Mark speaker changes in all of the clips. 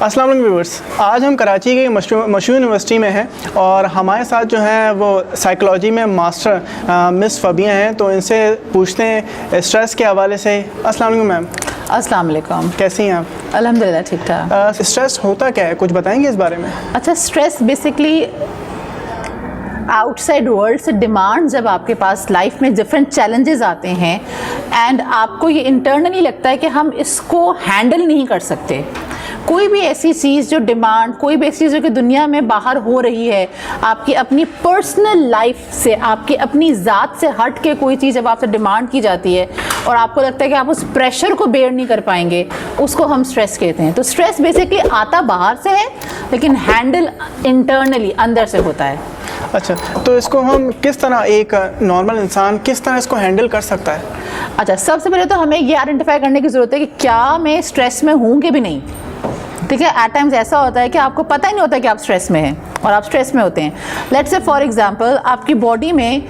Speaker 1: अस्सलाम वालेकुम व्यूअर्स, आज हम कराची की मशहूर यूनिवर्सिटी में हैं और हमारे साथ जो हैं वो साइकोलॉजी में मास्टर मिस फ़बिया हैं। तो इनसे पूछते हैं स्ट्रेस के हवाले से। अस्सलाम वालेकुम मैम।
Speaker 2: अस्सलाम वालेकुम।
Speaker 1: कैसी हैं आप?
Speaker 2: अल्हम्दुलिल्लाह ठीक ठाक।
Speaker 1: स्ट्रेस होता क्या है, कुछ बताएंगे इस बारे में?
Speaker 2: अच्छा, स्ट्रेस बेसिकली आउटसाइड वर्ल्ड से डिमांड जब आपके पास लाइफ में डिफरेंट चैलेंजेस आते हैं एंड आपको ये इंटरनली लगता है कि हम इसको हैंडल नहीं कर सकते। कोई भी ऐसी चीज़ जो डिमांड, कोई भी ऐसी चीज़ जो कि दुनिया में बाहर हो रही है, आपकी अपनी पर्सनल लाइफ से, आपकी अपनी ज़ात से हट के कोई चीज़ जब आपसे डिमांड की जाती है और आपको लगता है कि आप उस प्रेशर को बेयर नहीं कर पाएंगे, उसको हम स्ट्रेस कहते हैं। तो स्ट्रेस बेसिकली आता बाहर से है लेकिन हैंडल इंटरनली अंदर से होता है।
Speaker 1: अच्छा, तो इसको हम किस तरह, एक नॉर्मल इंसान किस तरह इसको हैंडल कर सकता है?
Speaker 2: अच्छा, सबसे पहले तो हमें ये आइडेंटिफाई करने की ज़रूरत है कि क्या मैं स्ट्रेस में हूँ कि भी नहीं। ठीक है, एट टाइम्स ऐसा होता है कि आपको पता ही नहीं होता कि आप स्ट्रेस में हैं और आप स्ट्रेस में होते हैं। लेट्स से फॉर एग्जांपल आपकी बॉडी में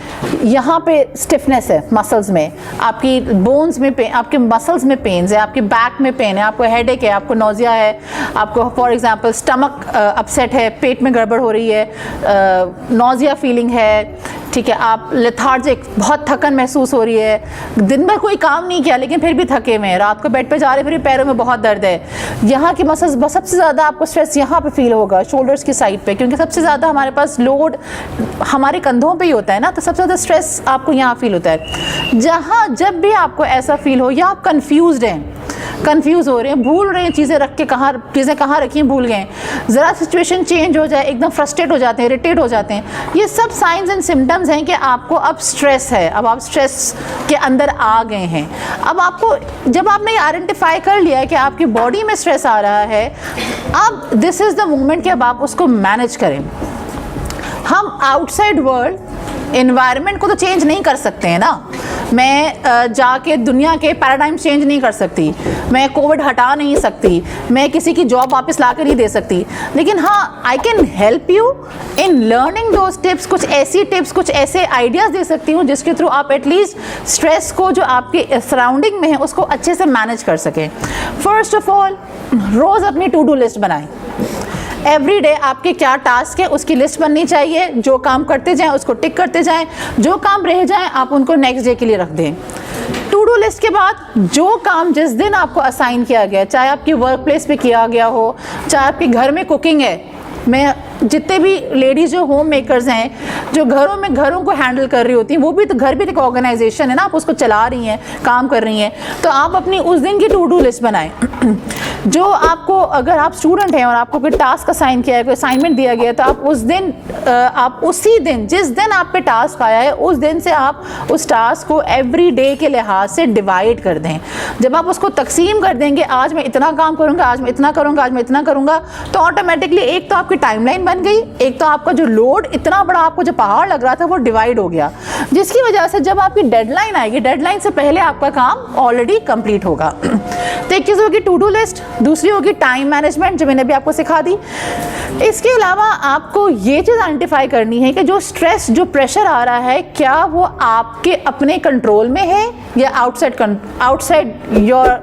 Speaker 2: यहाँ पे स्टिफनेस है, मसल्स में, आपकी बोन्स में पेन, आपके मसल्स में पेन्स है, आपके बैक में पेन है, आपको हेडेक है, आपको नोजिया है, आपको फॉर एग्जांपल स्टमक अपसेट है, पेट में गड़बड़ हो रही है, नोजिया फीलिंग है। ठीक है, आप लेथार्जिक, बहुत थकन महसूस हो रही है, दिन भर कोई काम नहीं किया लेकिन फिर भी थके हुए हैं, रात को बेड पे जा रहे फिर भी पैरों में बहुत दर्द है। यहाँ की मसल्स, सबसे ज़्यादा आपको स्ट्रेस यहाँ पे फील होगा, शोल्डर्स की साइड पे, क्योंकि सबसे ज़्यादा हमारे पास लोड हमारे कंधों पे ही होता है ना, तो सबसे ज़्यादा स्ट्रेस आपको यहाँ फील होता है। जहाँ जब भी आपको ऐसा फील हो या आप कन्फ्यूज़ हैं, कंफ्यूज हो रहे हैं, भूल रहे हैं चीज़ें रख के, चीज़ें कहाँ रखी हैं भूल गए, ज़रा सिचुएशन चेंज हो जाए एकदम फ्रस्ट्रेट हो जाते हैं, इरिटेट हो जाते हैं, ये सब साइंस एंड सिम्टम्स हैं कि आपको अब स्ट्रेस है, अब आप स्ट्रेस के अंदर आ गए हैं। अब आपको, जब आपने आइडेंटिफाई कर लिया है कि आपकी बॉडी में स्ट्रेस आ रहा है, अब दिस इज़ द मोमेंट कि अब आप उसको मैनेज करें। हम आउटसाइड वर्ल्ड एनवायरनमेंट को तो चेंज नहीं कर सकते हैं ना, मैं जाके दुनिया के पैराडाइम चेंज नहीं कर सकती, मैं कोविड हटा नहीं सकती, मैं किसी की जॉब वापस ला कर नहीं दे सकती, लेकिन हाँ, I can help you in learning those tips. कुछ ऐसी टिप्स, कुछ ऐसे आइडियाज़ दे सकती हूँ जिसके थ्रू आप एटलीस्ट स्ट्रेस को जो आपके सराउंडिंग में है उसको अच्छे से मैनेज कर सकें। फर्स्ट ऑफ ऑल, रोज़ अपनी टू डू लिस्ट बनाएं। एवरी डे आपके क्या टास्क है उसकी लिस्ट बननी चाहिए, जो काम करते जाएं उसको टिक करते जाएं, जो काम रह जाएं आप उनको नेक्स्ट डे के लिए रख दें। टू डू लिस्ट के बाद जो काम जिस दिन आपको असाइन किया गया, चाहे आपकी वर्क प्लेस पे किया गया हो, चाहे आपके घर में कुकिंग है, मैं जितने भी लेडीज़ जो होम मेकर्स हैं, जो घरों में घरों को हैंडल कर रही होती हैं, वो भी तो घर भी एक ऑर्गेनाइजेशन है ना, आप उसको चला रही हैं, काम कर रही हैं, तो आप अपनी उस दिन की टू डू लिस्ट बनाएं। जो आपको, अगर आप स्टूडेंट हैं और आपको कोई टास्क असाइन किया है, कोई असाइनमेंट दिया गया है, तो आप उस दिन, आप उसी दिन, जिस दिन आप पे टास्क आया है उस दिन से आप उस टास्क को एवरी डे के लिहाज से डिवाइड कर दें। जब आप उसको तकसीम कर देंगे, आज मैं इतना काम करूँगा, आज मैं इतना करूँगा, आज मैं इतना करूँगा, तो ऑटोमेटिकली एक तो आपकी टाइमलाइन बन गई, एक तो आपका जो लोड इतना बड़ा आपको जो पहाड़ लग रहा था वो डिवाइड हो गया, जिसकी वजह से जब आपकी डेडलाइन आएगी, डेडलाइन से पहले आपका काम ऑलरेडी कंप्लीट होगा। तो एक चीज़ होगी टू डू लिस्ट, दूसरी होगी टाइम मैनेजमेंट, जो मैंने अभी आपको सिखा दी। इसके अलावा आपको ये चीज़ आइडेंटिफाई करनी है कि जो स्ट्रेस, जो प्रेशर आ रहा है, क्या वो आपके अपने कंट्रोल में है या आउटसाइड योर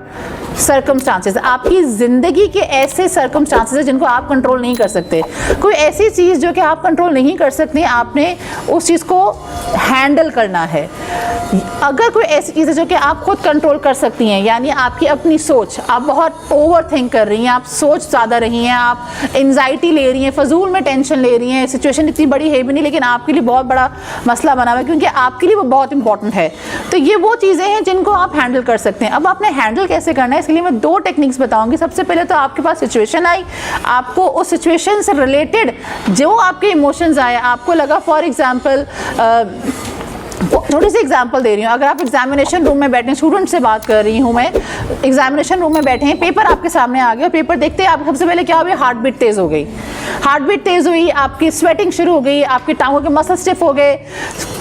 Speaker 2: सर्कमस्टांसेस, आपकी ज़िंदगी के ऐसे सर्कमस्टांसेस हैं जिनको आप कंट्रोल नहीं कर सकते। कोई ऐसी चीज़ जो कि आप कंट्रोल नहीं कर सकते, आपने उस चीज़ को हैंडल करना है। अगर कोई ऐसी चीज़ है जो कि आप खुद कंट्रोल कर सकती हैं, यानी आपकी अपनी सोच, आप बहुत ओवर थिंक कर रही हैं, आप सोच ज़्यादा रही हैं, आप एंजाइटी ले रही हैं, फजूल में टेंशन ले रही हैं, सिचुएशन इतनी बड़ी है भी नहीं लेकिन आपके लिए बहुत बड़ा मसला बना हुआ है क्योंकि आपके लिए वो बहुत इंपॉर्टेंट है, तो ये वो चीज़ें हैं जिनको आप हैंडल कर सकते हैं। अब आपने हैंडल कैसे करना है, इसके लिए मैं दो टेक्निक्स बताऊंगी। सबसे पहले तो आपके पास सिचुएशन आई, आपको उस सिचुएशन से रिलेटेड जो आपके इमोशंस आए, आपको लगा, फॉर एग्जांपल थोड़ी सी एग्जांपल दे रही हूँ, अगर आप एग्जामिनेशन रूम में बैठे हैं, स्टूडेंट से बात कर रही हूँ मैं, एग्जामिनेशन रूम में बैठे हैं, पेपर आपके सामने आ गया, पेपर देखते हैं आप सबसे पहले क्या हुआ, हार्ट बीट तेज़ हो गई, हार्ट बीट तेज़ हुई, आपकी स्वेटिंग शुरू हो गई, आपकी टांगों के मसल स्टिफ हो गए,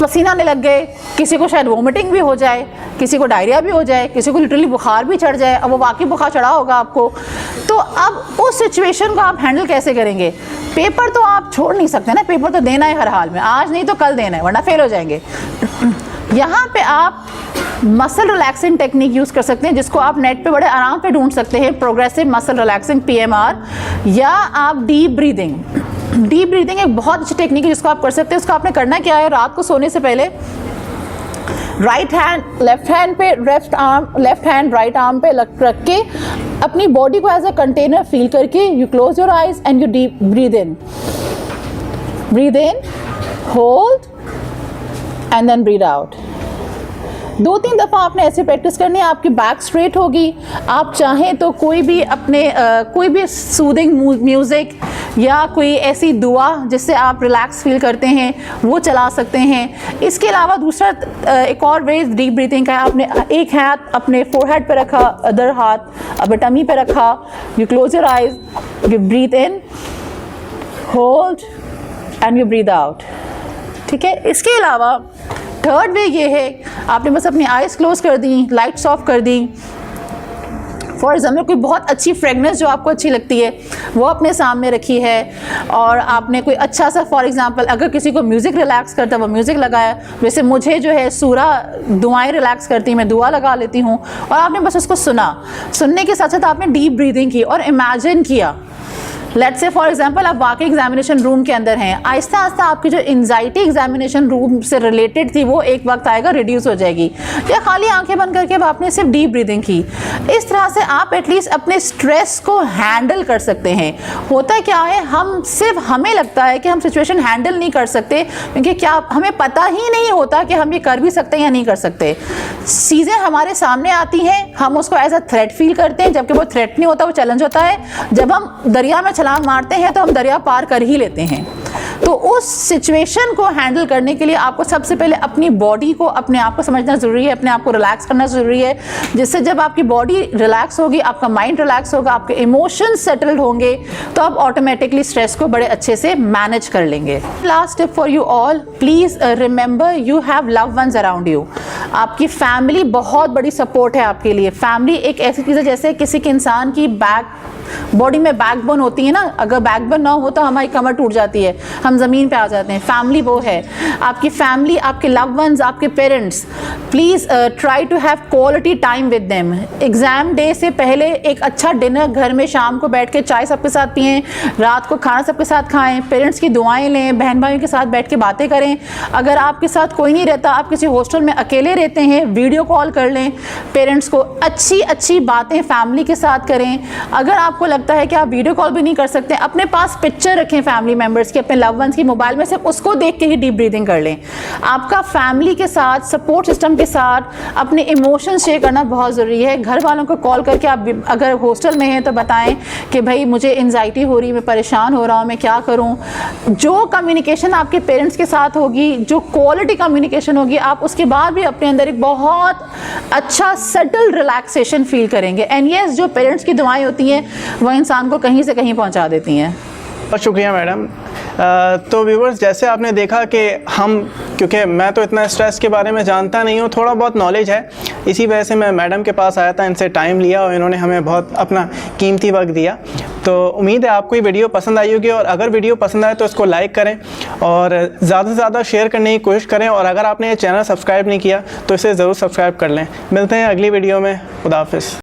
Speaker 2: पसीना आने लग गए, किसी को शायद वोमिटिंग भी हो जाए, किसी को डायरिया भी हो जाए, किसी को लिटरली बुखार भी चढ़ जाए। अब वो वाकई बुखार चढ़ा होगा आपको, तो अब उस सिचुएशन को आप हैंडल कैसे करेंगे? पेपर तो आप छोड़ नहीं सकते ना, पेपर तो देना है हर हाल में, आज नहीं तो कल देना है वरना फेल हो जाएंगे। यहाँ पे आप मसल रिलैक्सिंग टेक्निक यूज़ कर सकते हैं, जिसको आप नेट पे बड़े आराम पे ढूंढ सकते हैं, प्रोग्रेसिव मसल रिलैक्सिंग PMR, या आप डीप ब्रीदिंग एक बहुत अच्छी टेक्निक है जिसको आप कर सकते हैं। उसको आपने करना क्या है, रात को सोने से पहले लेफ्ट हैंड राइट आर्म पे रख के अपनी बॉडी को एज अ कंटेनर फील करके you close your eyes and you deep breathe in, hold and then breathe out. 2-3 दफ़ा आपने ऐसे प्रैक्टिस करनी है, आपकी बैक स्ट्रेट होगी। आप चाहें तो कोई भी सूदिंग म्यूज़िक या कोई ऐसी दुआ जिससे आप रिलैक्स फील करते हैं वो चला सकते हैं। इसके अलावा दूसरा एक और वे डीप ब्रीथिंग का है, आपने एक हाथ अपने फोरहेड पे रखा, अदर हाथ अपने टमी पे रखा, you close your eyes, you breathe in, hold and you breathe out. ठीक है। इसके अलावा थर्ड वे ये है, आपने बस अपनी आइज़ क्लोज कर दी, लाइट्स ऑफ कर दी। फॉर एग्जाम्पल कोई बहुत अच्छी फ्रेगनेंस जो आपको अच्छी लगती है वो अपने सामने रखी है, और आपने कोई अच्छा सा, फॉर एग्जांपल अगर किसी को म्यूज़िक रिलैक्स करता है वो म्यूज़िक लगाया, जैसे मुझे जो है सूरा दुआएं रिलैक्स करती हैं, मैं दुआ लगा लेती हूँ, और आपने बस उसको सुनने के साथ साथ आपने डीप ब्रीदिंग की और इमेजिन किया। लेट्स से फॉर एग्जांपल आप वाकई एग्जामिनेशन रूम के अंदर हैं, आहिस्ता आहिस्ता आपकी जो एंजाइटी एग्जामिनेशन रूम से रिलेटेड थी वो एक वक्त आएगा रिड्यूस हो जाएगी, या खाली आंखें बंद करके अब आपने सिर्फ डीप ब्रीदिंग की। इस तरह से आप एटलीस्ट अपने स्ट्रेस को हैंडल कर सकते हैं। होता क्या है, हमें लगता है कि हम सिचुएशन हैंडल नहीं कर सकते क्योंकि क्या हमें पता ही नहीं होता कि हम ये कर भी सकते हैं या नहीं कर सकते। चीज़ें हमारे सामने आती हैं, हम उसको एज अ थ्रेट फील करते हैं, जबकि वो थ्रेट नहीं होता, वो चैलेंज होता है। जब हम दरिया में छलांग मारते हैं तो हम दरिया पार कर ही लेते हैं। तो उस सिचुएशन को हैंडल करने के लिए आपको सबसे पहले अपनी बॉडी को, अपने आप को समझना ज़रूरी है, अपने आप को रिलैक्स करना ज़रूरी है, जिससे जब आपकी बॉडी रिलैक्स होगी, आपका माइंड रिलैक्स होगा, आपके इमोशंस सेटल्ड होंगे, तो आप ऑटोमेटिकली स्ट्रेस को बड़े अच्छे से मैनेज कर लेंगे। Last tip for you all, please remember you have loved ones around you. आपकी फैमिली बहुत बड़ी सपोर्ट है आपके लिए। फैमिली एक ऐसी चीज़ है जैसे किसी के इंसान की बॉडी में बैकबोन होती है ना, अगर बैकबोन ना हो तो हमारी कमर टूट जाती है, हम ज़मीन पे आ जाते हैं। फैमिली वो है, आपकी फैमिली, आपके लव वंस, आपके parents. Please try to have quality time with them. Exam day से पहले एक अच्छा डिनर घर में शाम को बैठ के चाय सबके साथ पिएं, रात को खाना सबके साथ खाएं, पेरेंट्स की दुआएं लें, बहन भाइयों के साथ बैठ के बातें करें। अगर आपके साथ कोई नहीं रहता, आप किसी हॉस्टल में अकेले रहते हैं, वीडियो कॉल कर लें पेरेंट्स को, अच्छी बातें फैमिली के साथ करें। अगर आपको लगता है कि आप वीडियो कॉल भी नहीं कर सकते, अपने पास पिक्चर रखें फैमिली मेंबर्स की, अपने लव वंस की, मोबाइल में सिर्फ उसको देख के ही डीप ब्रीदिंग कर लें। आपका फैमिली के साथ, सपोर्ट सिस्टम के साथ अपने इमोशंस शेयर करना बहुत ज़रूरी है। घर वालों को कॉल करके आप अगर हॉस्टल में हैं तो बताएं कि भाई मुझे एंजाइटी हो रही है, मैं परेशान हो रहा हूँ, मैं क्या करूँ। जो कम्युनिकेशन आपके पेरेंट्स के साथ होगी, जो क्वालिटी कम्युनिकेशन होगी, आप उसके बाद भी अपने अंदर एक बहुत अच्छा सटल रिलैक्सेशन फील करेंगे। एंड यस, जो पेरेंट्स की दुआएं होती हैं वो इंसान को कहीं से कहीं पहुंचा देती हैं।
Speaker 1: बहुत शुक्रिया मैडम। तो व्यूवर्स, जैसे आपने देखा कि क्योंकि मैं तो इतना स्ट्रेस के बारे में जानता नहीं हूँ, थोड़ा बहुत नॉलेज है, इसी वजह से मैं मैडम के पास आया था, इनसे टाइम लिया और इन्होंने हमें बहुत अपना कीमती वक्त दिया। तो उम्मीद है आपको ये वीडियो पसंद आई होगी, और अगर वीडियो पसंद आए तो इसको लाइक करें और ज़्यादा से ज़्यादा शेयर करने की कोशिश करें, और अगर आपने ये चैनल सब्सक्राइब नहीं किया तो इसे ज़रूर सब्सक्राइब कर लें। मिलते हैं अगली वीडियो में। खुदा हाफिज़।